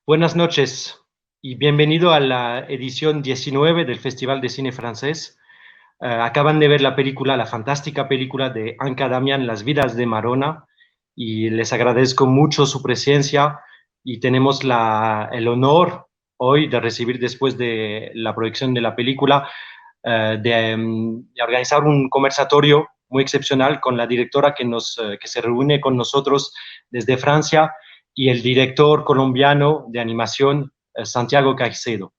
Buenas noches y bienvenido a la edición 19 del Festival de Cine Francés. Acaban de ver la fantástica película de Anca Damian, Las vidas de Marona, y les agradezco mucho su presencia y tenemos el honor hoy de recibir, después de la proyección de la película, de organizar un conversatorio muy excepcional con la directora que se reúne con nosotros desde Francia y el director colombiano de animación, Santiago Caicedo.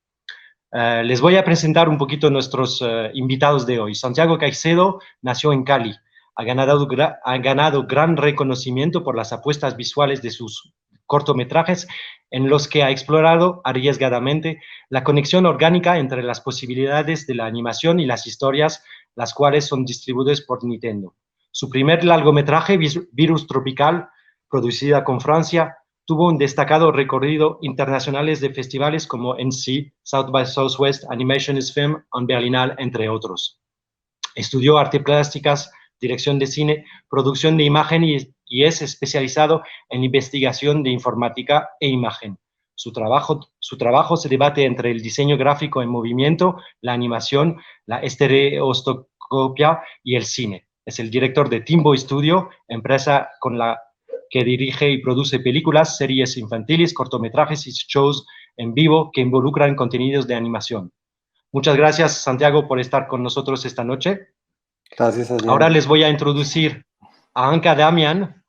Les voy a presentar un poquito nuestros invitados de hoy. Santiago Caicedo nació en Cali. Ha ganado gran reconocimiento por las apuestas visuales de sus cortometrajes, en los que ha explorado arriesgadamente la conexión orgánica entre las posibilidades de la animación y las historias, las cuales son distribuidas por Nintendo. Su primer largometraje, Virus Tropical, producida con Francia, tuvo un destacado recorrido internacionales de festivales como NC, South by Southwest, Animation is Film, en Berlinale, entre otros. Estudió artes plásticas, dirección de cine, producción de imagen y es especializado en investigación de informática e imagen. Su trabajo se debate entre el diseño gráfico en movimiento, la animación, la estereoscopia y el cine. Es el director de Timbo Studio, empresa con la que dirige y produce películas, series infantiles, cortometrajes y shows en vivo que involucran contenidos de animación. Muchas gracias, Santiago, por estar con nosotros esta noche. Gracias, Adrián. Ahora les voy a introducir a Anca Damian.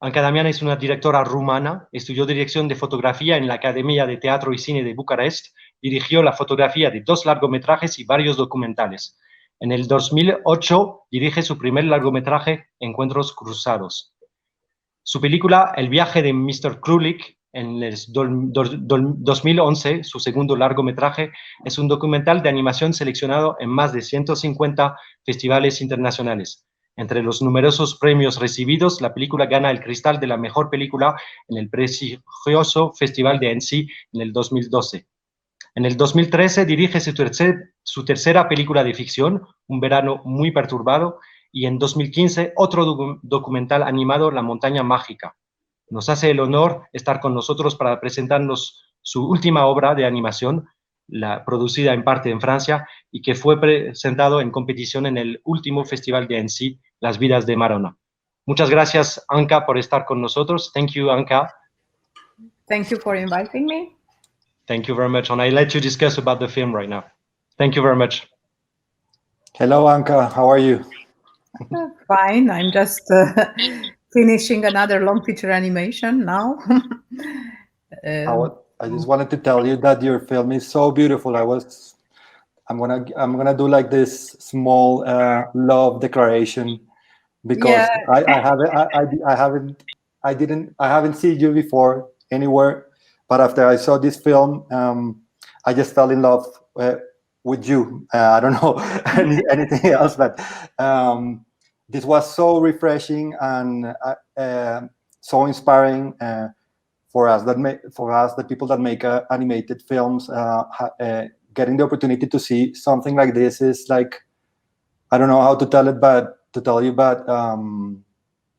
Anca Damian es una directora rumana, estudió dirección de fotografía en la Academia de Teatro y Cine de Bucarest, dirigió la fotografía de 2 largometrajes y varios documentales. En el 2008 dirige su primer largometraje, Encuentros Cruzados. Su película El viaje de Mr. Krulik, en el 2011, su segundo largometraje, es un documental de animación seleccionado en más de 150 festivales internacionales. Entre los numerosos premios recibidos, la película gana el Cristal de la Mejor Película en el prestigioso Festival de Annecy en el 2012. En el 2013 dirige su tercera película de ficción, Un verano muy perturbado, y en 2015 otro documental animado, La montaña mágica. Nos hace el honor estar con nosotros para presentarnos su última obra de animación, producida en parte en Francia y que fue presentado en competición en el último festival de Annecy, Las vidas de Marona. Muchas gracias, Anca, por estar con nosotros. Thank you, Anca. Thank you for inviting me. Thank you very much. And I let you discuss about the film right now. Thank you very much. Hello, Anca. How are you? Fine. I'm just finishing another long feature animation now. I just wanted to tell you that your film is so beautiful. I'm gonna do like this small love declaration because yeah. I haven't seen you before anywhere, but after I saw this film, I just fell in love with you. I don't know anything else, but this was so refreshing and so inspiring for us, the people that make animated films. Getting the opportunity to see something like this is like, I don't know how to tell you, but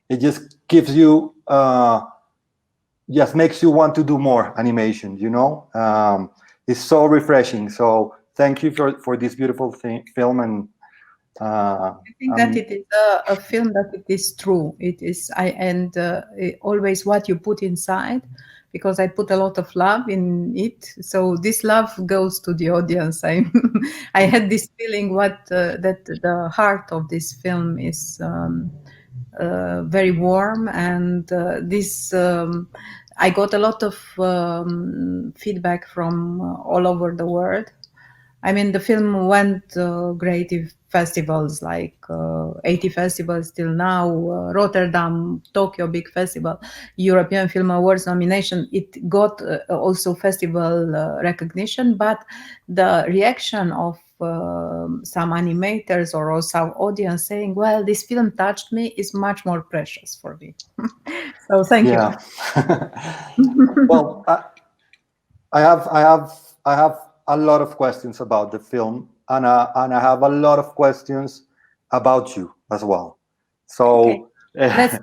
it just gives you, just makes you want to do more animation. You know, it's so refreshing. So thank you for this beautiful film. And I think that it is a film that it is true. It is, always what you put inside, because I put a lot of love in it. So this love goes to the audience. I had this feeling that the heart of this film is very warm, and I got a lot of feedback from all over the world. I mean, the film went great festivals, like 80 festivals till now, Rotterdam, Tokyo Big Festival, European Film Awards nomination. It got also festival recognition, but the reaction of some animators or some audience saying, well, this film touched me, is much more precious for me. So thank you. Well, I have a lot of questions about the film, and I have a lot of questions about you as well. So okay.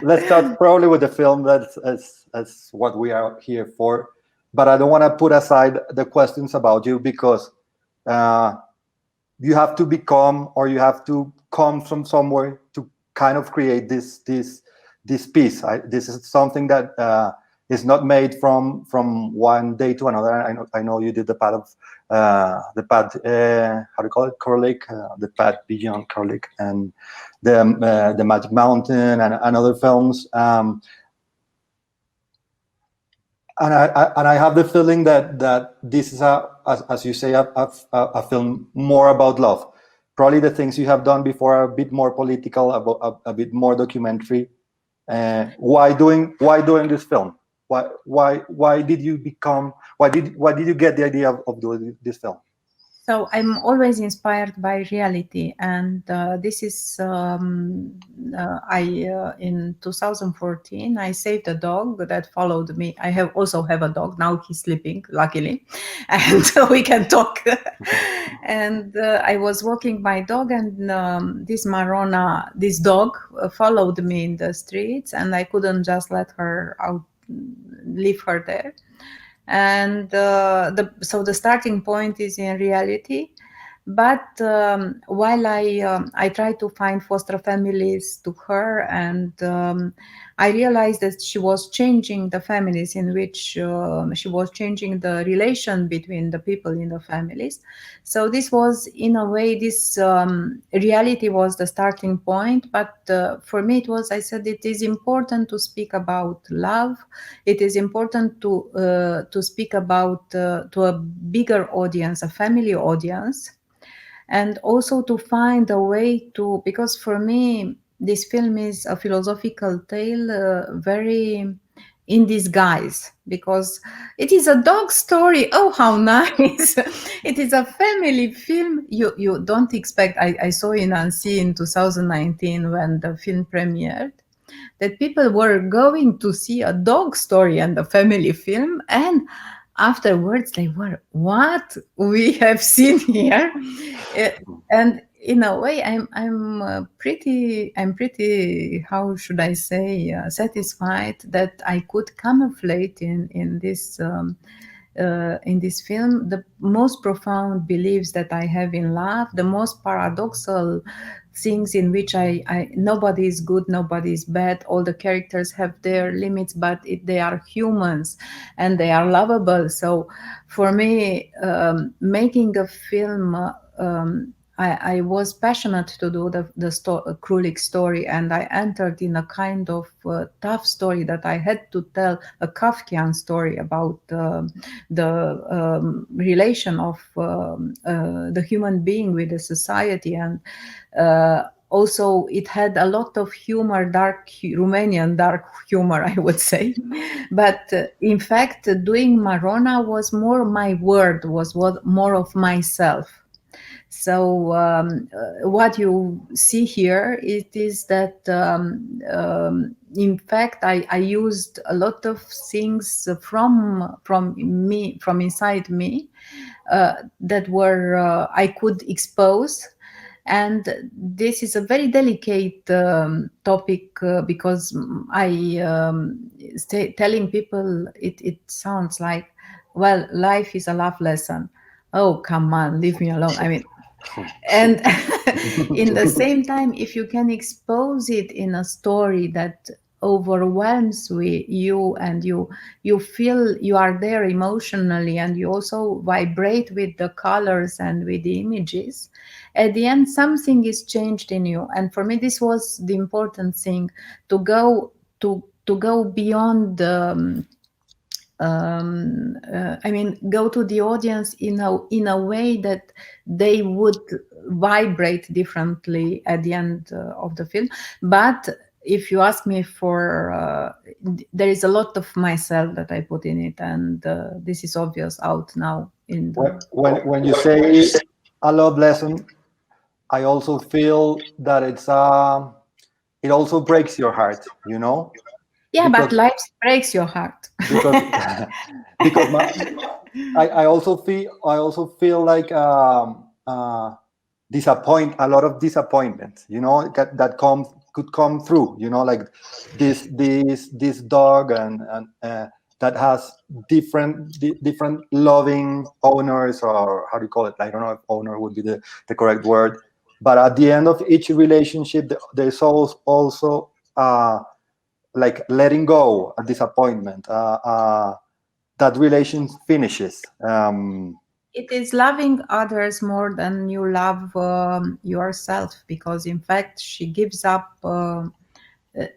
let's start probably with the film. That's what we are here for. But I don't want to put aside the questions about you, because you have to become, or you have to come from somewhere to kind of create this piece. This is something that is not made from one day to another. I know you did the path of how do you call it, Corlick, the path beyond Corlick, and the Magic Mountain, and other films. And I have the feeling that this is as you say, a film more about love. Probably the things you have done before are a bit more political, a bit more documentary. Why doing this film? Why did you get the idea of doing this film? So I'm always inspired by reality, and this is in 2014 I saved a dog that followed me. I also have a dog now. He's sleeping, luckily, and we can talk. And I was walking my dog, and this Marona, this dog, followed me in the streets, and I couldn't just let her out, leave her there. And so the starting point is in reality, but while I try to find foster families to her, and I realized that she was changing the families in which she was changing the relation between the people in the families. So this was, in a way, this reality was the starting point. But for me, I said it is important to speak about love. It is important to speak about to a bigger audience, a family audience, and also to find a way to, because for me this film is a philosophical tale, very in disguise, because it is a dog story. Oh, how nice. It is a family film. You don't expect. I saw in Annecy in 2019 when the film premiered, that people were going to see a dog story and a family film, and afterwards they were, what we have seen here. And in a way, I'm pretty, how should I say, satisfied that I could camouflate in this film the most profound beliefs that I have in love, the most paradoxal things in which I nobody is good, nobody is bad. All the characters have their limits, but they are humans and they are lovable. So for me, making a film, I was passionate to do the Krulik story, and I entered in a kind of tough story that I had to tell, a Kafkian story about the relation of the human being with the society. And also it had a lot of humor, Romanian dark humor, I would say. But in fact, doing Marona was more my word, was more of myself. So what you see here, it is that in fact I used a lot of things from me, from inside me, that were I could expose. And this is a very delicate topic, because I telling people it sounds like, well, life is a love lesson. Oh, come on, leave me alone. I mean, and in the same time, if you can expose it in a story that overwhelms you, and you feel you are there emotionally, and you also vibrate with the colors and with the images, at the end something is changed in you. And for me, this was the important thing, to go beyond the I mean, go to the audience in a way that they would vibrate differently at the end of the film. But if you ask me for, there is a lot of myself that I put in it, and this is obvious out now. In the when you say a love lesson, I also feel that it also breaks your heart, you know. Yeah, because, but life breaks your heart. Because I also feel like a lot of disappointment, you know, that could come through, you know, like this dog and that has different loving owners, or how do you call it? I don't know if owner would be the correct word, but at the end of each relationship, there's also like letting go, a disappointment, that relation finishes. It is loving others more than you love yourself, because in fact she gives up the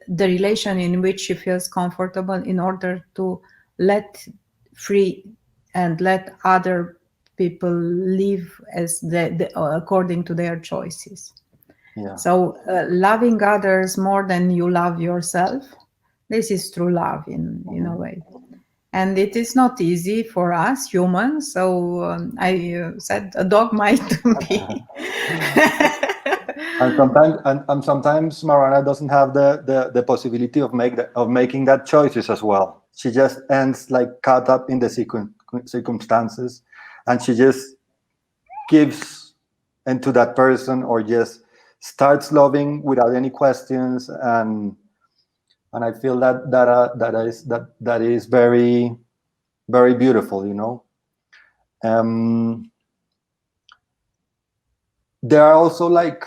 relation in which she feels comfortable in order to let free and let other people live as according to their choices. Yeah. So loving others more than you love yourself, this is true love in a way. And it is not easy for us humans. So I said a dog might be. and sometimes Marona doesn't have the possibility of making that choices as well. She just ends like caught up in the circumstances, and she just gives into that person, or just starts loving without any questions. And I feel that is very, very beautiful, you know. There are also like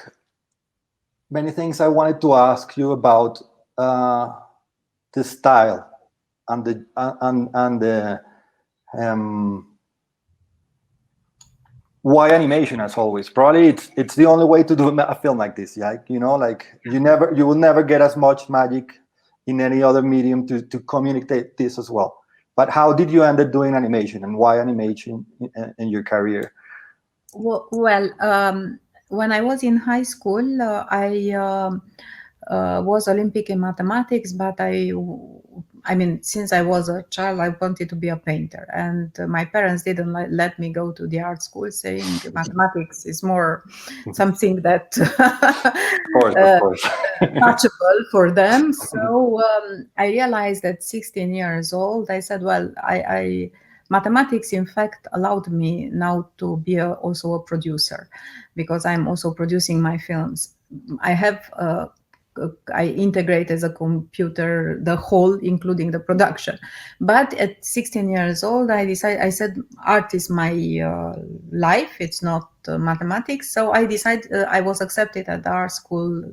many things I wanted to ask you about the style and the why animation as always. Probably it's the only way to do a film like this. Yeah, you know, like you will never get as much magic in any other medium to communicate this as well. But how did you end up doing animation, and why animation in your career? Well, when I was in high school, I was Olympic in mathematics, but I mean, since I was a child, I wanted to be a painter, and my parents didn't let me go to the art school, saying mathematics is more something that of course. touchable for them. So I realized at 16 years old, I said, well, mathematics, in fact, allowed me now to be also a producer, because I'm also producing my films. I integrate as a computer the whole, including the production. But at 16 years old, I said, art is my life. It's not mathematics. So I decided, I was accepted at the art school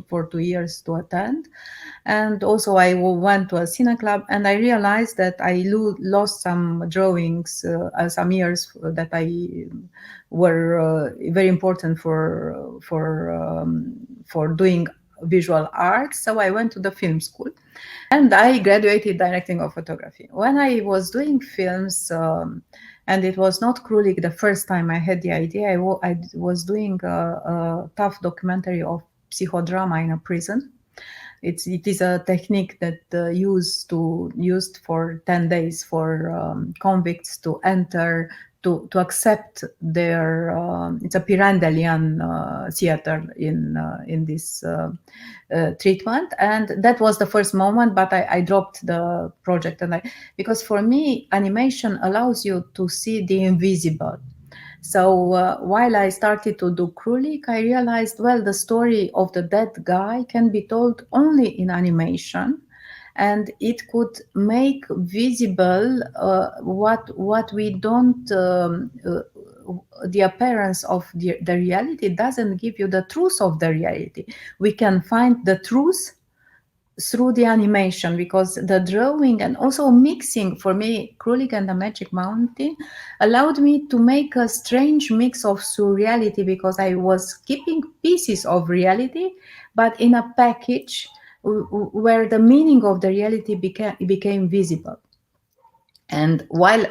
for 2 years to attend. And also I went to a cine club, and I realized that I lost some drawings, some years that I were very important for doing visual arts. So I went to the film school, and I graduated directing of photography. When I was doing films, and it was not Krulik the first time I had the idea, I was doing a tough documentary of psychodrama in a prison. It is a technique that used for 10 days for convicts to enter, to accept their. It's a Pirandelian theater in this treatment, and that was the first moment. But I dropped the project, because for me, animation allows you to see the invisible. So while I started to do Krulik, I realized, well, the story of the dead guy can be told only in animation, and it could make visible what we don't. The appearance of the reality doesn't give you the truth of the reality. We can find the truth through the animation, because the drawing and also mixing, for me, Krulik and the Magic Mountain allowed me to make a strange mix of surreality, because I was keeping pieces of reality, but in a package where the meaning of the reality became visible. And while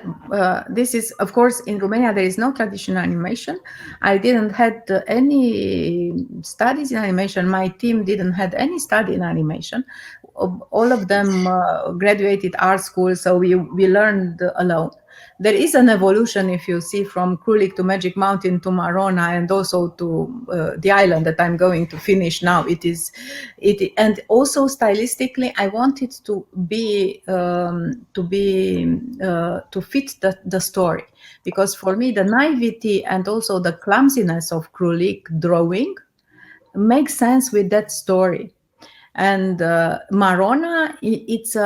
this is, of course, in Romania, there is no traditional animation. I didn't had any studies in animation. My team didn't had any study in animation. All of them graduated art school, so we learned alone. There is an evolution, if you see, from Krulik to Magic Mountain to Marona, and also to the island that I'm going to finish now. And also stylistically, I wanted to fit the story, because for me, the naivety and also the clumsiness of Krulik drawing makes sense with that story. And Marona, it's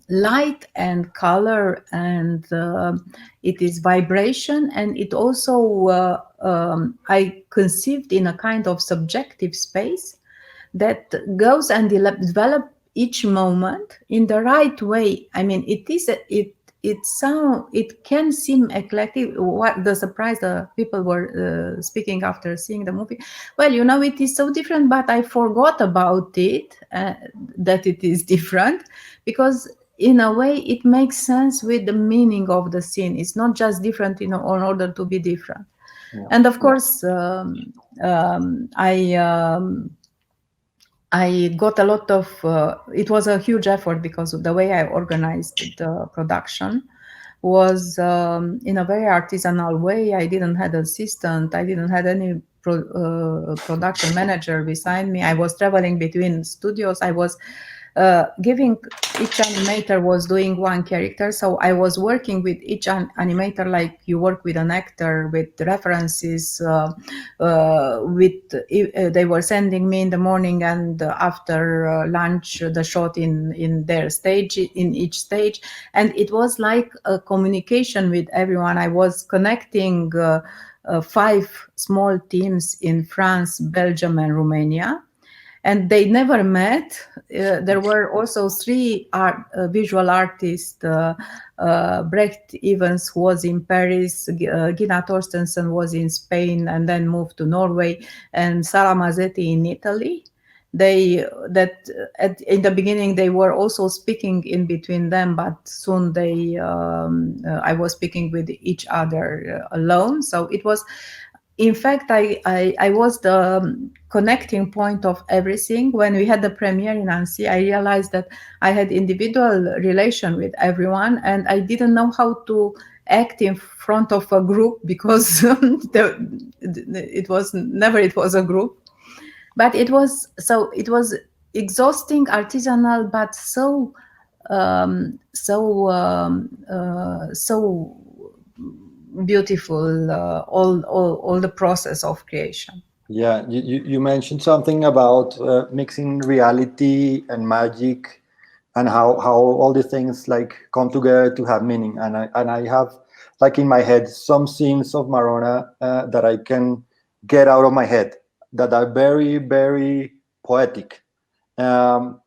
light and color, and it is vibration, and it also I conceived in a kind of subjective space that goes and develop each moment in the right way. I mean, it can seem eclectic. What the surprise the people were speaking after seeing the movie. Well, it is so different, but I forgot about it, that it is different, because in a way it makes sense with the meaning of the scene. It's not just different in order to be different. Yeah. And of course, I got a lot of, it was a huge effort, because of the way I organized the production was in a very artisanal way. I didn't have an assistant. I didn't have any production manager beside me. I was traveling between studios. I was giving, each animator was doing one character. So I was working with each animator like you work with an actor, with references, they were sending me in the morning and after lunch the shot in their stage, in each stage. And it was like a communication with everyone. I was connecting 5 small teams in France, Belgium, and Romania. And they never met. There were also 3 visual artists. Brecht Evans was in Paris, Gina Torstensen was in Spain and then moved to Norway, and Sara Mazzetti in Italy. In the beginning they were also speaking in between them, but soon I was speaking with each other alone. So it was, in fact, I was the connecting point of everything. When we had the premiere in Annecy, I realized that I had individual relation with everyone, and I didn't know how to act in front of a group, because it was a group. But it was exhausting, artisanal, but so beautiful, all the process of creation. Yeah, you mentioned something about mixing reality and magic, and how all these things like come together to have meaning. And I have like in my head some scenes of Marona that I can get out of my head, that are very, very poetic. For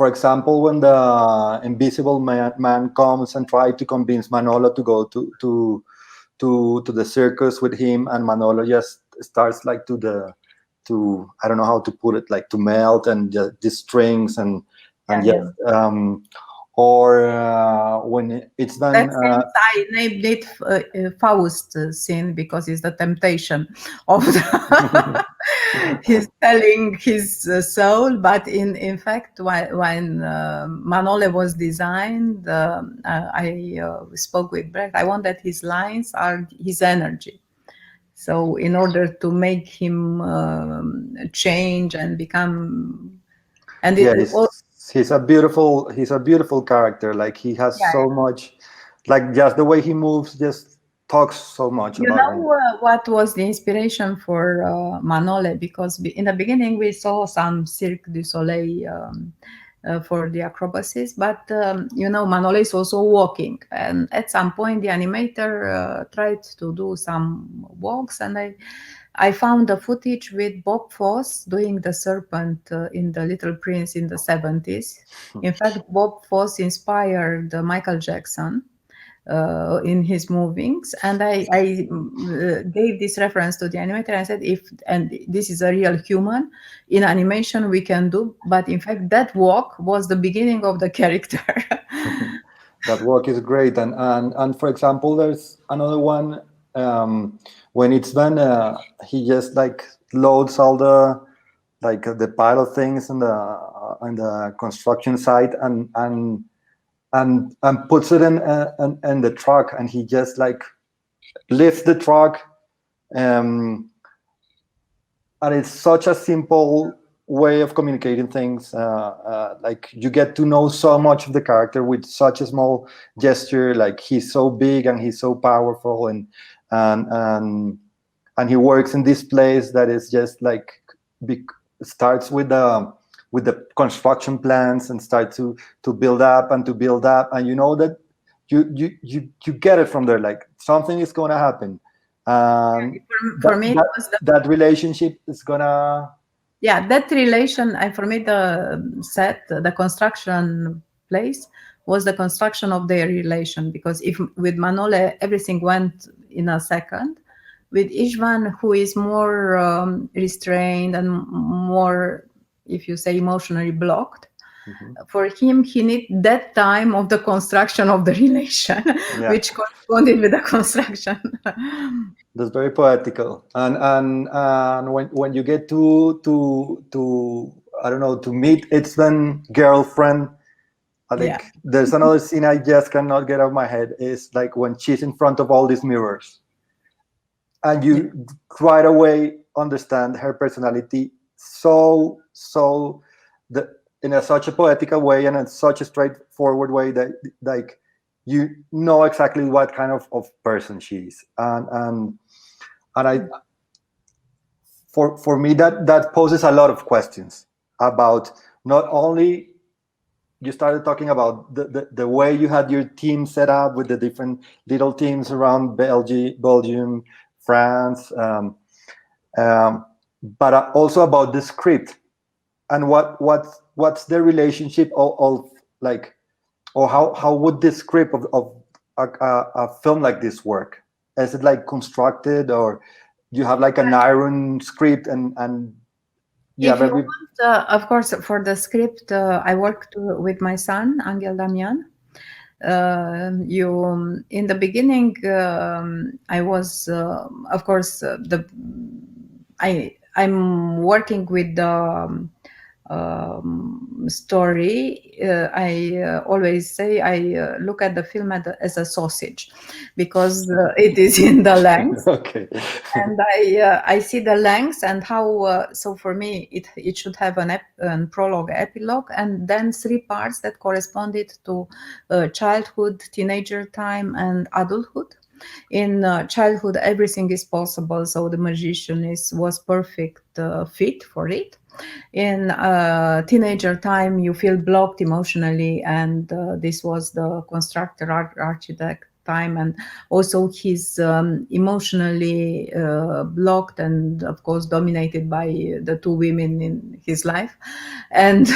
example, when the invisible man comes and tries to convince Manolo to go to the circus with him, and Manolo just starts like to I don't know how to put it, like to melt, and just the strings and or when it's done. I named it Faust scene, because it's the temptation of he's telling his soul. But in fact, when Manole was designed, I spoke with Brecht. I want that his lines are his energy. So in order to make him change and become, and he's a beautiful character. Like he has so much, like just the way he moves, just talks so much about him. What was the inspiration for Manole? Because in the beginning we saw some Cirque du Soleil for the acrobacies, but Manole is also walking, and at some point the animator tried to do some walks, and I found the footage with Bob Fosse doing the serpent in The Little Prince in the 70s. In fact, Bob Fosse inspired Michael Jackson in his movings, and I gave this reference to the animator. I said, and this is a real human, in animation we can do, but in fact that walk was the beginning of the character. That walk is great, and for example, there's another one when it's done, he just like loads all the pile of things on the construction site and puts it in the truck, and he just like lifts the truck, and it's such a simple way of communicating things. Like you get to know so much of the character with such a small gesture. Like he's so big and he's so powerful, and he works in this place that is just like starts with the construction plans and start to build up and to build up, and you know that you get it from there, like something is going to happen. For me, that relationship is gonna. Yeah, that relation, and for me, the set, the construction place was the construction of their relation, because if with Manole everything went in a second, with Istvan, who is more restrained and more, if you say, emotionally blocked, for him, he need that time of the construction of the relation, which corresponded with the construction. That's very poetical. And when you get to I don't know, to meet Istvan girlfriend, I think there's another scene I just cannot get out of my head. Is like when she's in front of all these mirrors, and you right away understand her personality so in such a poetical way and in such a straightforward way that like you know exactly what kind of person she is. And I, for me, that poses a lot of questions about not only. You started talking about the way you had your team set up with the different little teams around Belgium, France, but also about the script and what's the relationship of like, or how would the script of a film like this work? Is it like constructed, or you have like an iron script and if you want, of course, for the script, I worked with my son, Anca Damian. In the beginning, I was, of course, I'm working with the story. I always say I look at the film as a sausage, because it is in the length. Okay. And I see the length and how. So for me, it should have an prologue, epilogue, and then 3 parts that corresponded to childhood, teenager time, and adulthood. In childhood, everything is possible, so the magician was perfect fit for it. In teenager time, you feel blocked emotionally, and this was the constructor architect time, and also he's emotionally blocked and of course dominated by the 2 women in his life. And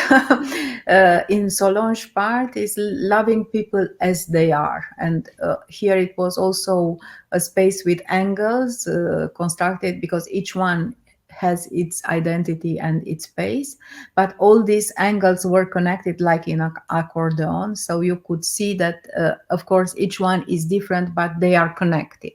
in Solange part is loving people as they are, and here it was also a space with angles constructed, because each one has its identity and its space, but all these angles were connected like in an accordion, so you could see that of course each one is different, but they are connected.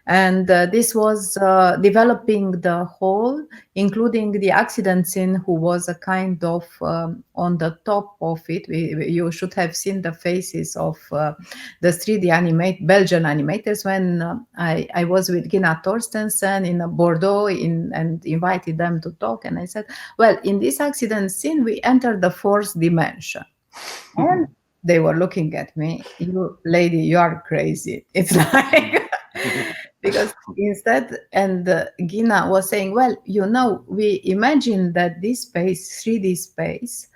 And this was developing the whole, including the accident scene, who was a kind of on the top of it. You should have seen the faces of the 3D Belgian animators when I was with Gina Torstensen in Bordeaux and invited them to talk. And I said, well, in this accident scene, we entered the 4th dimension. And they were looking at me, you lady, you are crazy. It's like... Because instead, and Gina was saying, well, we imagine that this space, 3D space,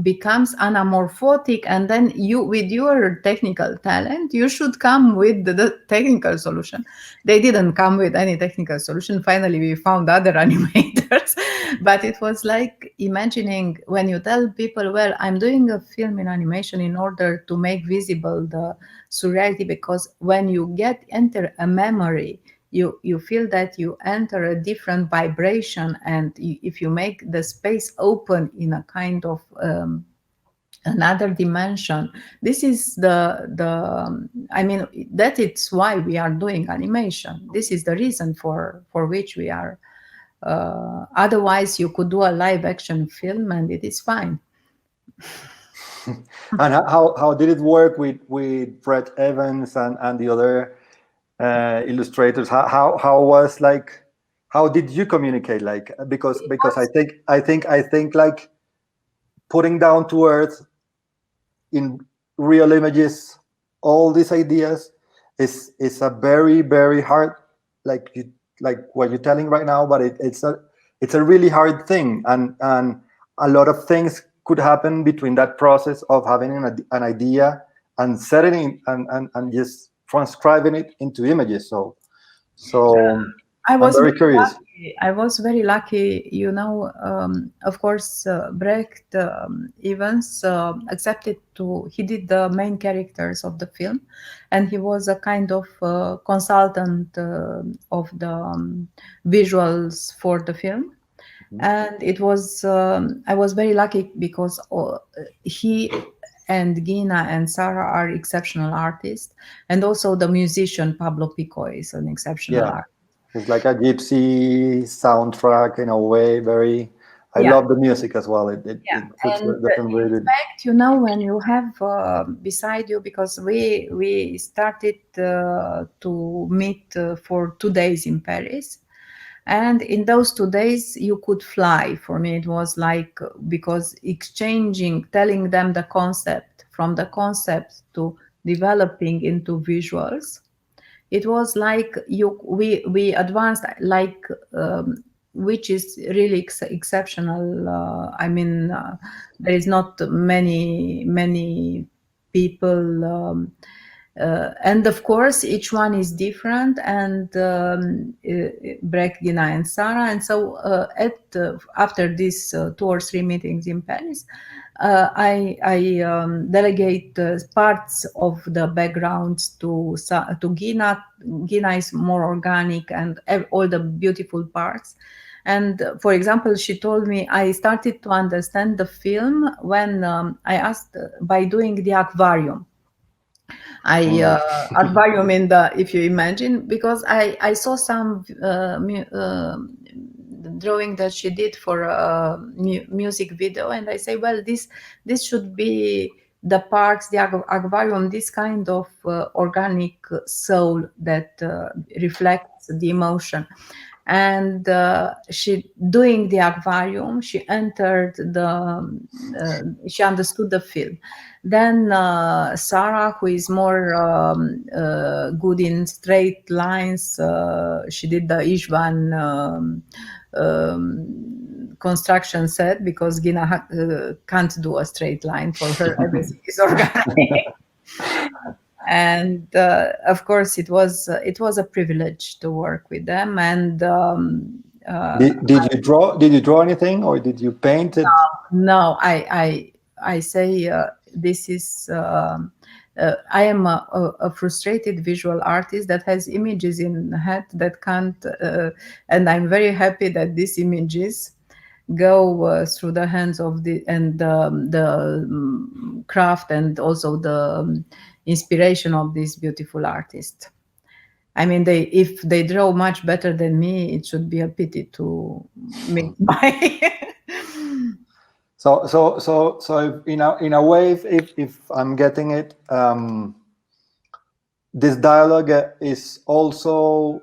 becomes anamorphotic, and then you, with your technical talent, you should come with the technical solution. They didn't come with any technical solution. Finally, we found other animators, but it was like imagining when you tell people, well, I'm doing a film in animation in order to make visible the surreality, because when you enter a memory, you feel that you enter a different vibration, and if you make the space open in a kind of another dimension, this is I mean, that it's why we are doing animation. This is the reason for which we are. Otherwise, you could do a live action film and it is fine. And how did it work with Fred Evans and the other illustrators? How was like, how did you communicate? Like, because I think like putting down to earth in real images all these ideas is a very, very hard, like what you're telling right now, but it's it's a really hard thing, and a lot of things could happen between that process of having an idea and setting it and just transcribing it into images. So I was I'm very curious. lucky. I was very lucky, you know. Of course, Brecht Evans accepted to. He did the main characters of the film, and he was a kind of consultant of the visuals for the film. And it was I was very lucky because he and Gina and Sarah are exceptional artists, and also the musician Pablo Pico is an exceptional artist. It's like a gypsy soundtrack in a way. I love the music as well. It puts the film really good. In fact, you know, when you have beside you, because we started to meet for 2 days in Paris. And in those 2 days, you could fly. For me, it was like, because exchanging, telling them the concept, from the concept to developing into visuals, it was like we advanced, like, which is really exceptional. I mean, there is not many people. And of course, each one is different, and Brecht, Gina, and Sarah. And so after these 2 or 3 meetings in Paris, I delegate parts of the backgrounds to Gina. Gina is more organic and all the beautiful parts. And for example, she told me, I started to understand the film when I asked by doing the aquarium. Aquarium in the, if you imagine, because I saw some drawing that she did for a music video, and I say, well, this should be the parts, the aquarium, this kind of organic soul that reflects the emotion. And she doing the aquarium, she entered she understood the film. Then Sarah, who is more good in straight lines, she did the Ishvan construction set, because Gina can't do a straight line. For her, everything is organic. And of course, it was a privilege to work with them. And did you draw anything, or did you paint it? No, I say this is. I am a frustrated visual artist that has images in the head that can't, and I'm very happy that these images go through the hands of the craft, and also the inspiration of this beautiful artist. I mean, if they draw much better than me, it should be a pity to make my. So in a way, if I'm getting it, this dialogue is also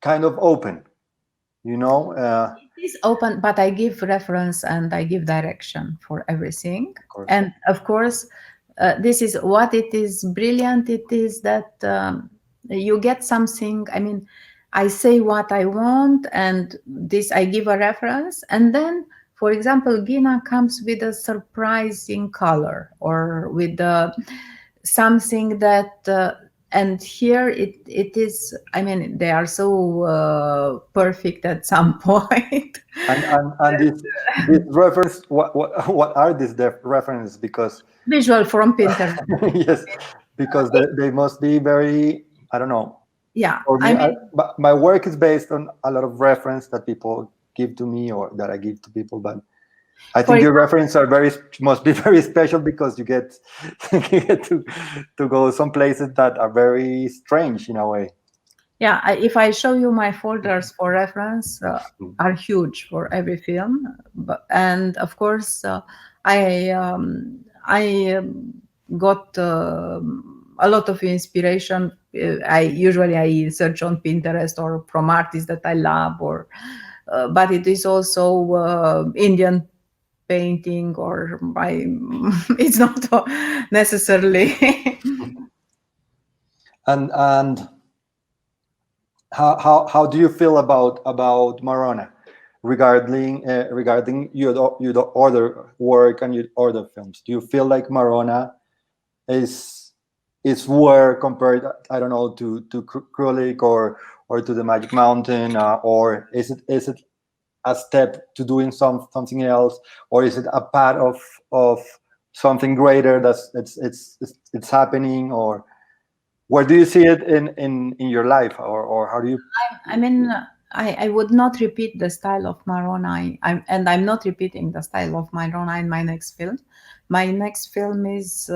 kind of open, you know. It is open, but I give reference and I give direction for everything. And of course, this is what it is brilliant. It is that you get something. I mean, I say what I want, and this I give a reference, and then, for example, Gina comes with a surprising color, or with something that, and here it is. I mean, they are so perfect at some point. And this reference, what are these references? Because visual from Pinterest. Yes, because they must be very, I don't know. Yeah, my work is based on a lot of reference that people give to me, or that I give to people, but I think your references must be very special, because you get to go some places that are very strange in a way. Yeah, if I show you my folders for reference, are huge for every film, and of course I got a lot of inspiration. I usually search on Pinterest or from artists that I love, or but it is also Indian painting, or it's not necessarily. And how do you feel about Marona? regarding your other work and your other films? Do you feel like Marona is where compared, I don't know, to Krulik or to the Magic Mountain, or is it a step to doing something else, or is it a part of something greater that's it's happening, or where do you see it in your life, or how do you? I mean, I would not repeat the style of Marona. I'm not repeating the style of Marona in my next film. My next film is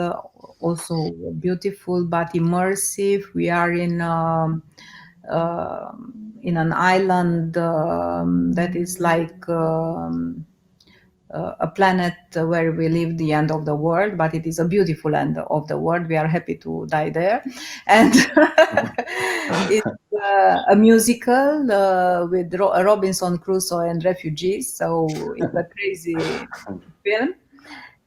also beautiful but immersive. We are in an island that is like a planet where we live the end of the world, but it is a beautiful end of the world. We are happy to die there, and it's a musical with Robinson Crusoe and refugees. So it's a crazy film,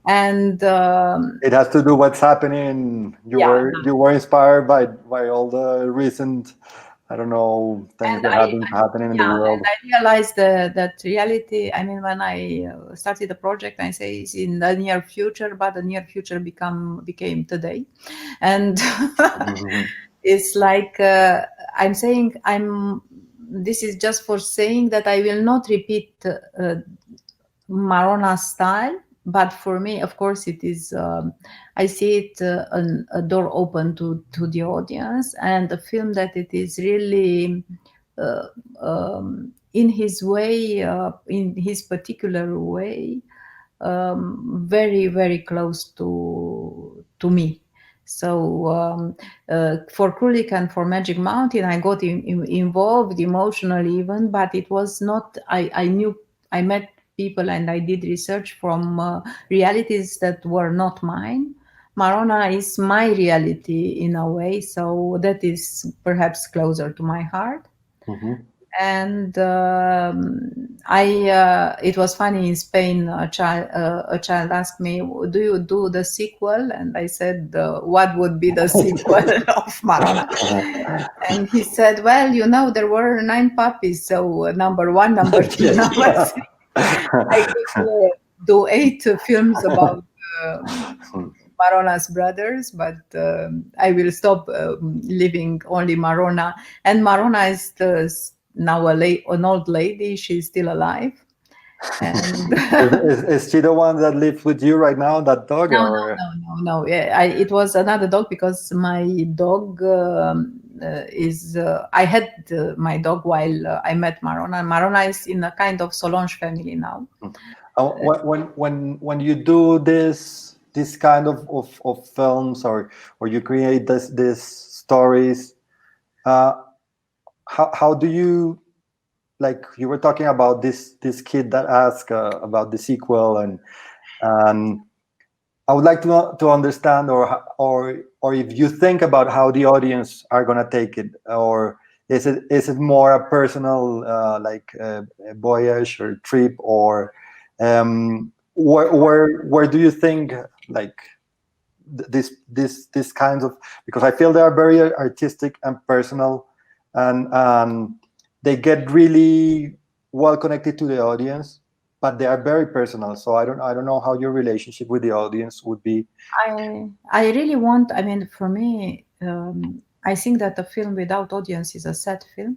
and It has to do what's happening. You were inspired by all the recent, I don't know, things that have been happening in the world. And I realized that reality, I mean, when I started the project, I say it's in the near future, but the near future became today. And it's like, I'm saying, this is just for saying that I will not repeat Marona style, but for me, of course, it is. I see it a door open to the audience, and a film that it is really in his way, in his particular way, very very close to me. So for Krulik and for Magic Mountain, I got involved emotionally even, but it was not. I met people and I did research from realities that were not mine. Marona is my reality in a way, so that is perhaps closer to my heart. And it was funny in Spain. A child asked me, "Do you do the sequel?" And I said, "What would be the sequel of Marona?" And he said, "Well, you know, there were 9 puppies, so number 1, number 2, number 3." I could do 8 films about Marona's brothers, but I will stop living only Marona. And Marona is now an old lady. She's still alive. And is she the one that lives with you right now, that dog? No. It was another dog, because my dog I had my dog while I met Marona. Marona is in a kind of Solange family now. When you do this kind of films, or you create this stories, how do you, like you were talking about this kid that asked about the sequel, and I would like to understand, or if you think about how the audience are gonna take it, or is it more a personal like voyage or trip, or where do you think, like this kinds of, because I feel they are very artistic and personal, and they get really well connected to the audience, but they are very personal. So I don't know how your relationship with the audience would be. I really want, I mean, for me, I think that a film without audience is a sad film.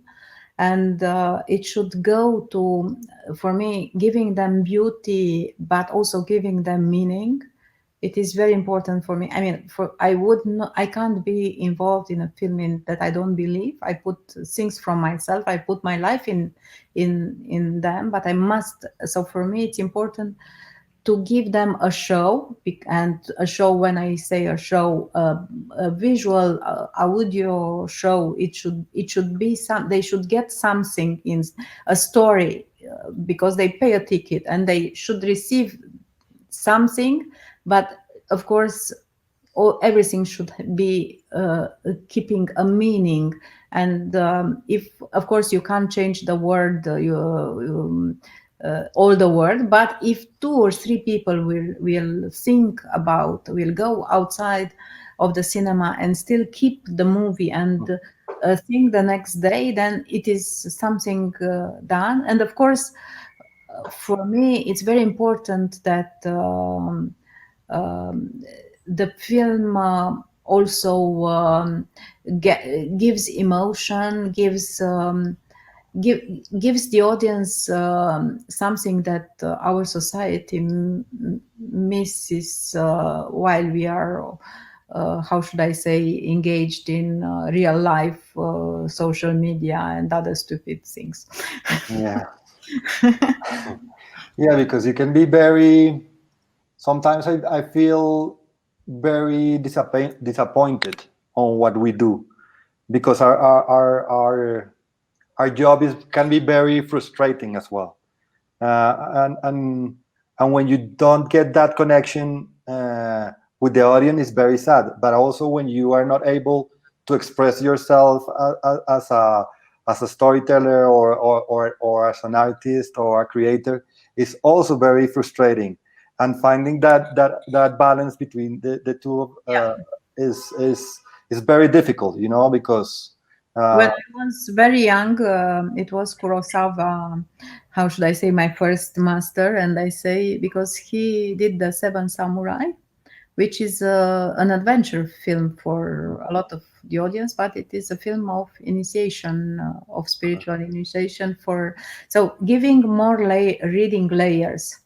And it should go to, for me, giving them beauty, but also giving them meaning. It is very important for me. I mean, I can't be involved in a film that I don't believe. I put things from myself. I put my life in them, but I must. So for me, it's important to give them a show, and a show, when I say a show, a visual, audio show, it should be they should get something in a story, because they pay a ticket and they should receive something. But of course, everything should be keeping a meaning. And if, of course, you can't change the word, all the world, but if 2 or 3 people will go outside of the cinema and still keep the movie and think the next day, then it is something done. And of course, for me, it's very important that the film also gives emotion, gives the audience something that our society misses while we are, how should I say, engaged in real life, social media and other stupid things. Yeah. Yeah, because you can be very, sometimes I feel very disappointed on what we do, because our job can be very frustrating as well. And when you don't get that connection with the audience, it's very sad. But also when you are not able to express yourself as a storyteller or as an artist or a creator, is also very frustrating. And finding that balance between the two is very difficult, because when I was very young, it was Kurosawa, how should I say, my first master. And I say, because he did the Seven Samurai, which is an adventure film for a lot of the audience, but it is a film of initiation, of spiritual initiation, so giving more reading layers.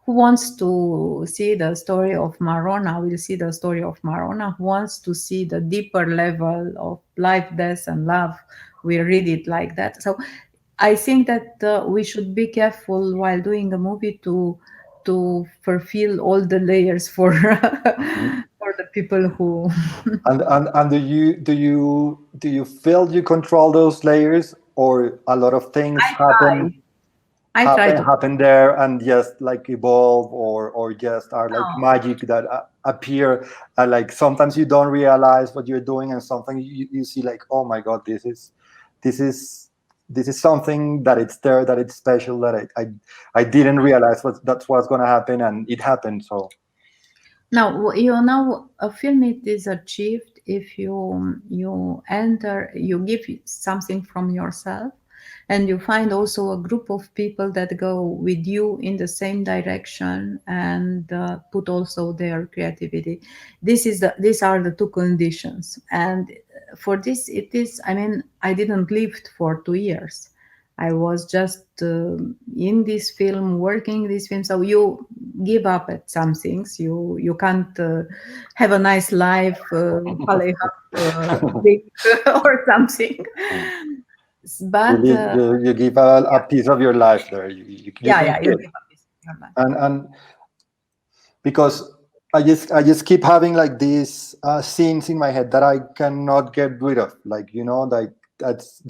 Who wants to see the story of Marona will see the story of Marona. Who wants to see the deeper level of life, death, and love will read it like that. So I think that we should be careful while doing a movie to fulfill all the layers for for the people who and do you feel you control those layers, or a lot of things try. I try to. happen there and just like evolve, or just are like magic that appear, like sometimes you don't realize what you're doing, and something you see like, oh my god, this is something that it's there, that it's special, that I didn't realize that's what's going to happen, and it happened. So now, a film, it is achieved if you enter, you give something from yourself, and you find also a group of people that go with you in the same direction and put also their creativity. These are the two conditions. And for this, it is, I mean, I didn't live for 2 years. I was just in this film, working this film. So you give up at some things. You can't have a nice life, or something. But you give a piece of your life there. You you give a a piece of your life. And because I just keep having like these scenes in my head that I cannot get rid of. Like, like that's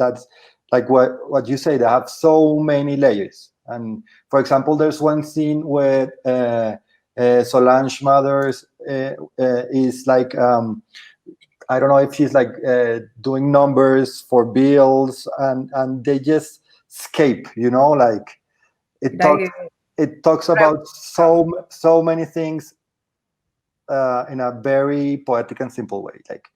like what you say. They have so many layers. And for example, there's one scene where Solange Mothers is like, I don't know if she's like doing numbers for bills, and they just escape. Like it talks about so many things in a very poetic and simple way. Like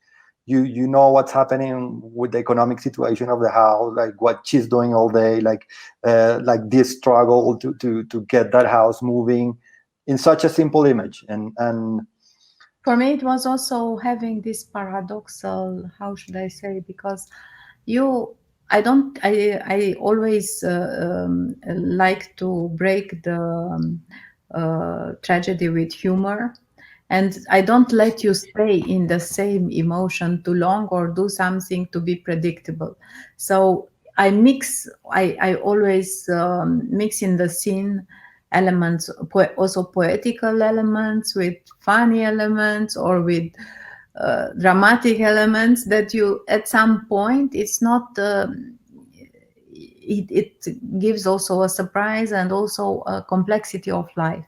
you know what's happening with the economic situation of the house, like what she's doing all day, like this struggle to get that house moving in such a simple image. And for me, it was also having this paradoxal, how should I say, because I always like to break the tragedy with humor. And I don't let you stay in the same emotion too long or do something to be predictable. So I always mix in the scene elements, also poetical elements with funny elements or with dramatic elements, that you at some point it's not it gives also a surprise and also a complexity of life,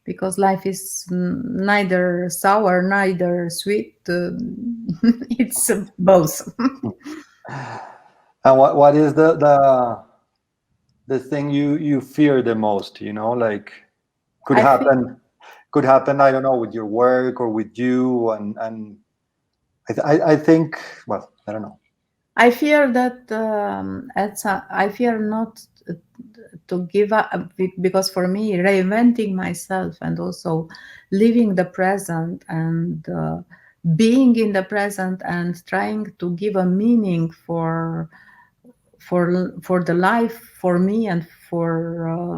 because life is neither sour neither sweet. It's both. And what is the thing you fear the most? Like could happen. I don't know, with your work or with you, and I think, well, I don't know. I fear that I fear not to give up, because for me, reinventing myself and also living the present and being in the present and trying to give a meaning for the life, for me and for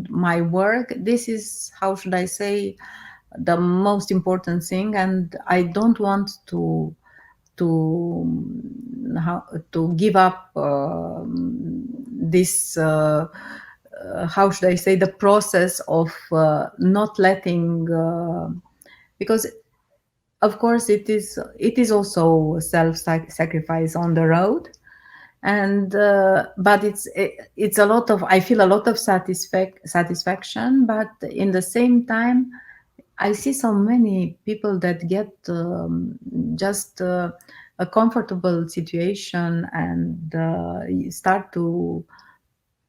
my work. This is, how should I say, the most important thing, and I don't want to give up this how should I say, the process of not letting because of course it is also self-sacrifice on the road, and but it's a lot of, I feel a lot of satisfaction, but in the same time I see so many people that get just a comfortable situation and start to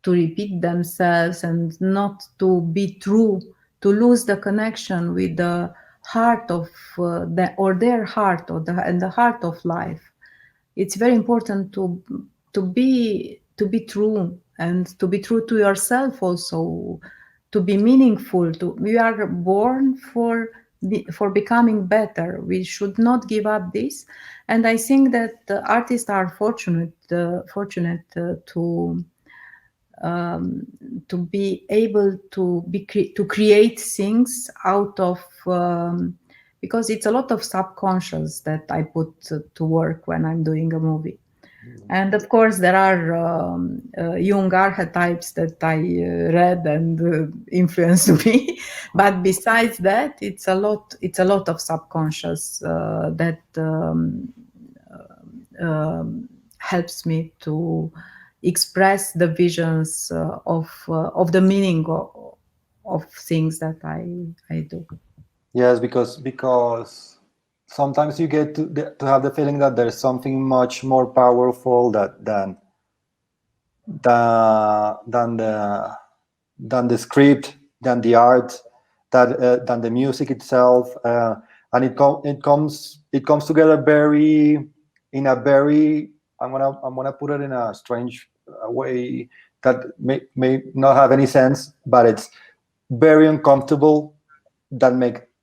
repeat themselves and not to be true, to lose the connection with the heart of their heart, and the heart of life. It's very important to be true, and to be true to yourself also, to be meaningful. We are born for becoming better. We should not give up this, and I think that the artists are fortunate to be able to create things out of because it's a lot of subconscious that I put to work when I'm doing a movie. And of course, there are Jung archetypes that I read and influenced me. But besides that, it's a lot of subconscious that helps me to express the visions of the meaning of things that I do. Yes, because sometimes you get to have the feeling that there's something much more powerful than the script, than the art, than the music itself, and it comes together in a very, I'm gonna put it in a strange way that may not have any sense, but it's very uncomfortable.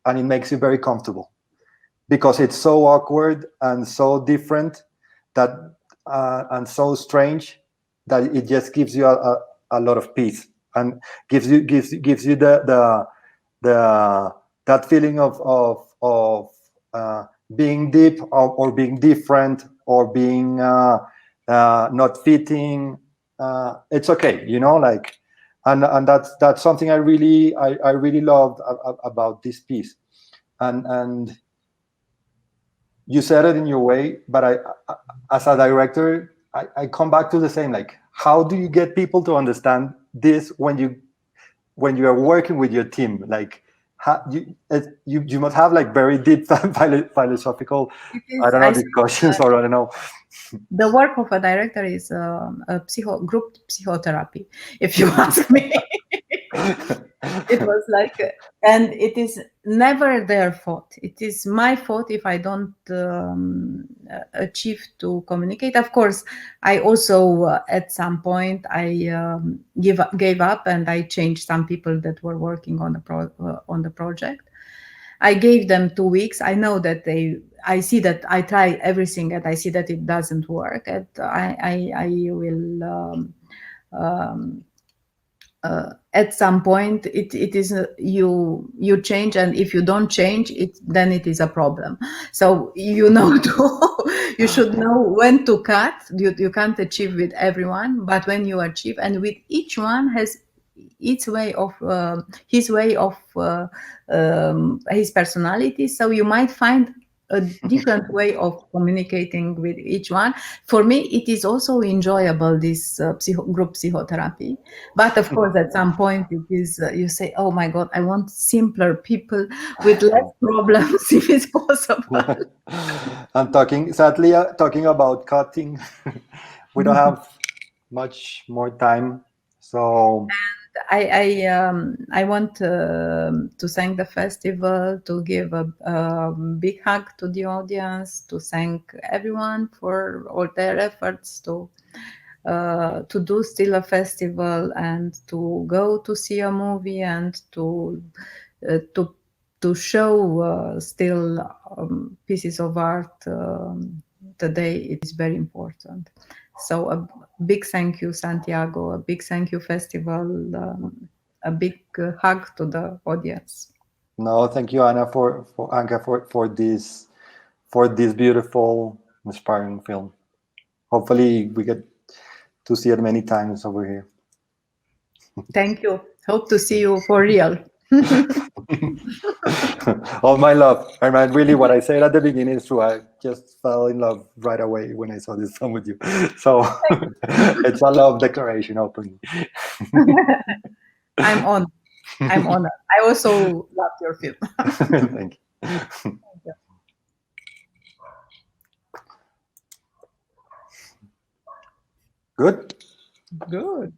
And it makes you very comfortable, because it's so awkward and so different that and so strange that it just gives you a lot of peace, and gives you the that feeling of being deep, or being different, or being not fitting. It's okay, like. And that's something I really loved about this piece, and you said it in your way, but I as a director, I come back to the same, like, how do you get people to understand this when you are working with your team? Like, you must have like very deep philosophical, I don't know, discussions, or I don't know. The work of a director is a group psychotherapy, if you ask me. It was like, and it is never their fault. It is my fault if I don't achieve to communicate. Of course, I also at some point I gave up, and I changed some people that were working on the project. I gave them 2 weeks. I know that I see that I try everything, and I see that it doesn't work. And I will at some point it is you change, and if you don't change it, then it is a problem. So you should know when to cut. You can't achieve with everyone, but when you achieve, and with each one has its way of his way of his personality, so you might find a different way of communicating with each one. For me, it is also enjoyable, this group psychotherapy. But of course, at some point, it is you say, "Oh my God, I want simpler people with less problems, if it's possible." I'm sadly talking about cutting. We don't have much more time, so. I want to thank the festival, to give a big hug to the audience, to thank everyone for all their efforts to to do still a festival and to go to see a movie and to show still pieces of art today, it is very important. So a big thank you, Santiago, a big thank you, festival, a big hug to the audience. No, thank you, Anna, for Anca, for this beautiful, inspiring film. Hopefully we get to see it many times over here. Thank you. Hope to see you for real. All my love. And really, what I said at the beginning is true. I just fell in love right away when I saw this film with you. So it's a love declaration openly. I'm honored. I'm honored. I also love your film. Thank you. Thank you. Good. Good.